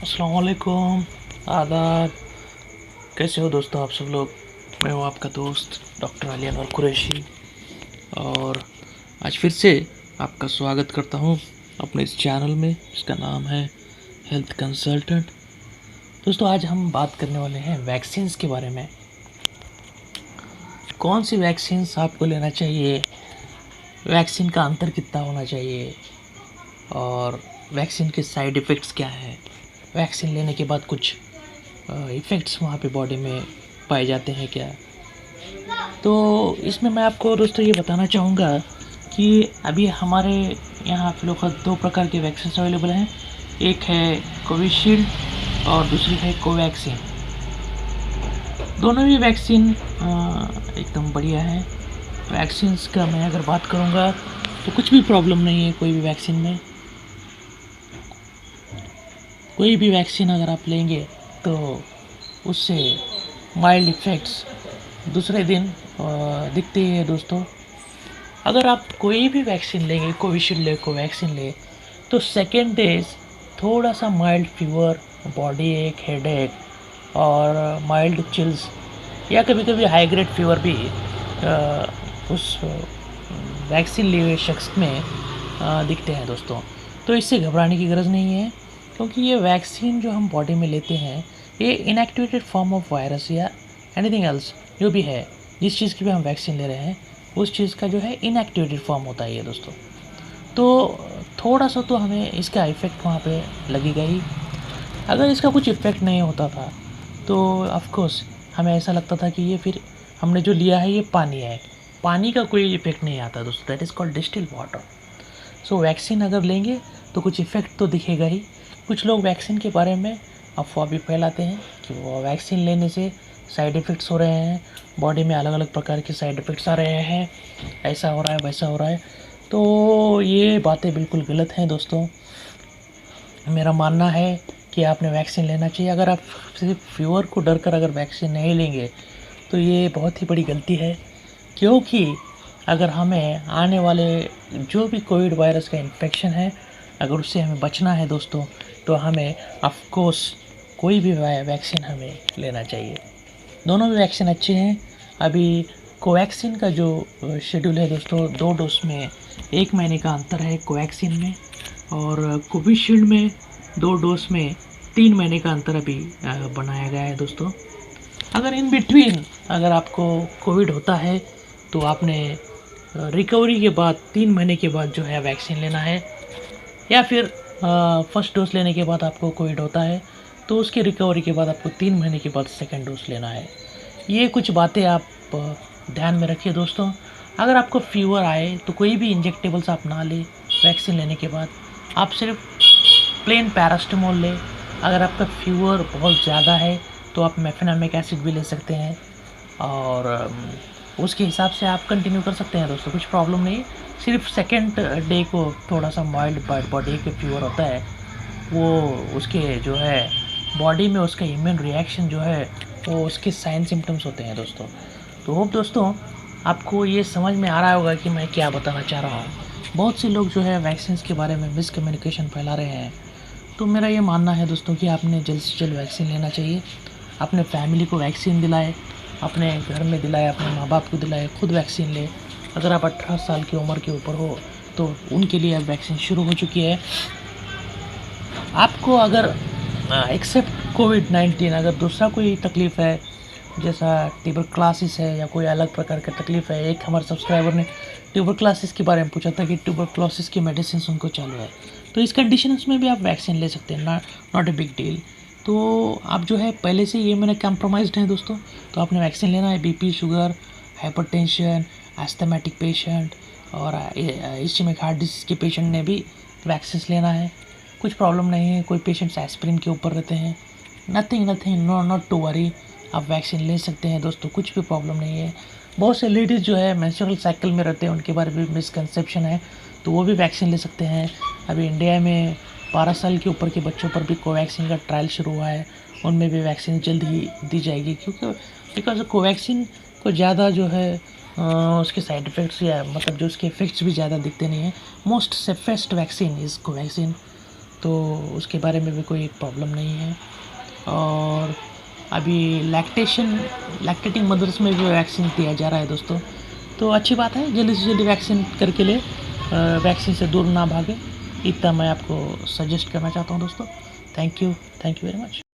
अस्सलाम वालेकुम, आदाब। कैसे हो दोस्तों आप सब लोग। मैं हूँ आपका दोस्त डॉक्टर अली अनवर कुरैशी और आज फिर से आपका स्वागत करता हूँ अपने इस चैनल में। इसका नाम है हेल्थ कंसल्टेंट। दोस्तों आज हम बात करने वाले हैं वैक्सीन्स के बारे में। कौन सी वैक्सीन्स आपको लेना चाहिए, वैक्सीन का अंतर कितना होना चाहिए और वैक्सीन के साइड इफ़ेक्ट्स क्या हैं, वैक्सीन लेने के बाद कुछ इफ़ेक्ट्स वहाँ पे बॉडी में पाए जाते हैं क्या। तो इसमें मैं आपको दोस्तों ये बताना चाहूँगा कि अभी हमारे यहाँ फ़िलहाल दो प्रकार के वैक्सीन अवेलेबल हैं। एक है कोविशील्ड और दूसरी है कोवैक्सीन। दोनों ही वैक्सीन एकदम बढ़िया है। वैक्सीन्स का मैं अगर बात करूँगा तो कुछ भी प्रॉब्लम नहीं है कोई भी वैक्सीन में। कोई भी वैक्सीन अगर आप लेंगे तो उससे माइल्ड इफ़ेक्ट्स दूसरे दिन दिखते ही है दोस्तों। अगर आप कोई भी वैक्सीन लेंगे, कोविशील्ड ले, कोवैक्सीन ले, तो सेकेंड डेज थोड़ा सा माइल्ड फीवर, बॉडी एक, हेडेक और माइल्ड चिल्स या कभी कभी हाई ग्रेड फीवर भी उस वैक्सीन लिए हुए शख्स में दिखते हैं दोस्तों। तो इससे घबराने की ग़रज़ नहीं है, क्योंकि ये वैक्सीन जो हम बॉडी में लेते हैं ये इनएक्टिवेटेड फॉर्म ऑफ वायरस या एनीथिंग एल्स जो भी है, जिस चीज़ की भी हम वैक्सीन ले रहे हैं उस चीज़ का जो है इनएक्टिवेटेड फॉर्म होता है ये दोस्तों। तो थोड़ा सा तो हमें इसका इफ़ेक्ट वहाँ पे लगेगा ही। अगर इसका कुछ इफ़ेक्ट नहीं होता था तो ऑफ कोर्स हमें ऐसा लगता था कि ये फिर हमने जो लिया है ये पानी है, पानी का कोई इफ़ेक्ट नहीं आता दोस्तों। That is called distilled water. So vaccine अगर लेंगे तो कुछ इफ़ेक्ट तो दिखेगा ही। कुछ लोग वैक्सीन के बारे में अफवाह भी फैलाते हैं कि वो वैक्सीन लेने से साइड इफ़ेक्ट्स हो रहे हैं, बॉडी में अलग अलग प्रकार के साइड इफ़ेक्ट्स आ रहे हैं, ऐसा हो रहा है वैसा हो रहा है। तो ये बातें बिल्कुल गलत हैं दोस्तों। मेरा मानना है कि आपने वैक्सीन लेना चाहिए। अगर आप सिर्फ फीवर को डर कर अगर वैक्सीन नहीं लेंगे तो ये बहुत ही बड़ी गलती है, क्योंकि अगर हमें आने वाले जो भी कोविड वायरस का इन्फेक्शन है अगर उससे हमें बचना है दोस्तों तो हमें ऑफ कोर्स कोई भी वैक्सीन हमें लेना चाहिए। दोनों भी वैक्सीन अच्छे हैं। अभी कोवैक्सीन का जो शेड्यूल है दोस्तों, 2 डोज में 1 महीने का अंतर है कोवैक्सीन में, और कोविशील्ड में 2 डोज में 3 महीने का अंतर अभी बनाया गया है दोस्तों। अगर इन बिटवीन अगर आपको कोविड होता है तो आपने रिकवरी के बाद 3 महीने के बाद जो है वैक्सीन लेना है, या फिर फर्स्ट डोज लेने के बाद आपको कोविड होता है तो उसकी रिकवरी के बाद आपको 3 महीने के बाद सेकेंड डोज लेना है। ये कुछ बातें आप ध्यान में रखिए दोस्तों। अगर आपको फीवर आए तो कोई भी इंजेक्टेबल्स आप ना लें वैक्सीन लेने के बाद, आप सिर्फ प्लेन पैरास्टामोल लें। अगर आपका फीवर बहुत ज़्यादा है तो आप मेफेनामिक एसिड भी ले सकते हैं और उसके हिसाब से आप कंटिन्यू कर सकते हैं दोस्तों, कुछ प्रॉब्लम नहीं। सिर्फ सेकेंड डे को थोड़ा सा माइल्ड बॉडी के फीवर होता है, वो उसके जो है बॉडी में उसका इम्यून रिएक्शन जो है वो उसके साइन सिम्टम्स होते हैं दोस्तों। तो होप दोस्तों आपको ये समझ में आ रहा होगा कि मैं क्या बताना चाह रहा हूँ। बहुत से लोग जो है वैक्सीन के बारे में मिसकम्युनिकेशन फैला रहे हैं। तो मेरा ये मानना है दोस्तों कि आपने जल्द से जल्द वैक्सीन लेना चाहिए। अपने फैमिली को वैक्सीन दिलाए, अपने घर में दिलाए, अपने माँ बाप को दिलाए, खुद वैक्सीन ले। अगर आप 18 साल की उम्र के ऊपर हो तो उनके लिए अब वैक्सीन शुरू हो चुकी है। आपको अगर एक्सेप्ट कोविड-19 अगर दूसरा कोई तकलीफ़ है, जैसा ट्यूबरक्लोसिस है या कोई अलग प्रकार का तकलीफ़ है। एक हमारे सब्सक्राइबर ने ट्यूबरक्लोसिस के बारे में पूछा था कि ट्यूबरक्लोसिस की मेडिसिन उनको चालू है, तो इस कंडीशंस में भी आप वैक्सीन ले सकते हैं, नॉट ए बिग डील। तो आप जो है पहले से ये मैंने कंप्रोमाइज़्ड हैं दोस्तों, तो आपने वैक्सीन लेना है। BP, sugar, hypertension, asthmatic patient और इस्केमिक हार्ट डिसीज़ के पेशेंट ने भी वैक्सीन लेना है। कुछ प्रॉब्लम नहीं है। कोई पेशेंट्स एस्पिरिन के ऊपर रहते हैं, नथिंग, नॉट टू वरी, आप वैक्सीन ले सकते हैं दोस्तों, कुछ भी प्रॉब्लम नहीं है। बहुत से लेडीज़ जो है मेंस्ट्रुअल साइकिल में रहते हैं, उनके बारे में मिसकंसेप्शन है, तो वो भी वैक्सीन ले सकते हैं। अभी इंडिया में 12 साल के ऊपर के बच्चों पर भी कोवैक्सीन का ट्रायल शुरू हुआ है, उनमें भी वैक्सीन जल्द ही दी जाएगी, क्योंकि बिकॉज कोवैक्सीन को ज़्यादा जो है उसके साइड इफ़ेक्ट्स या मतलब जो उसके इफ़ेक्ट्स भी ज़्यादा दिखते नहीं हैं। Most safest vaccine is Covaxin. तो उसके बारे में भी कोई प्रॉब्लम नहीं है। और अभी लैक्टेटिंग मदर्स में भी वैक्सीन दिया जा रहा है दोस्तों, तो अच्छी बात है, जल्दी से जल्दी वैक्सीन करके ले, वैक्सीन से दूर ना भागे, इतना मैं आपको सजेस्ट करना चाहता हूँ दोस्तों। Thank you very much.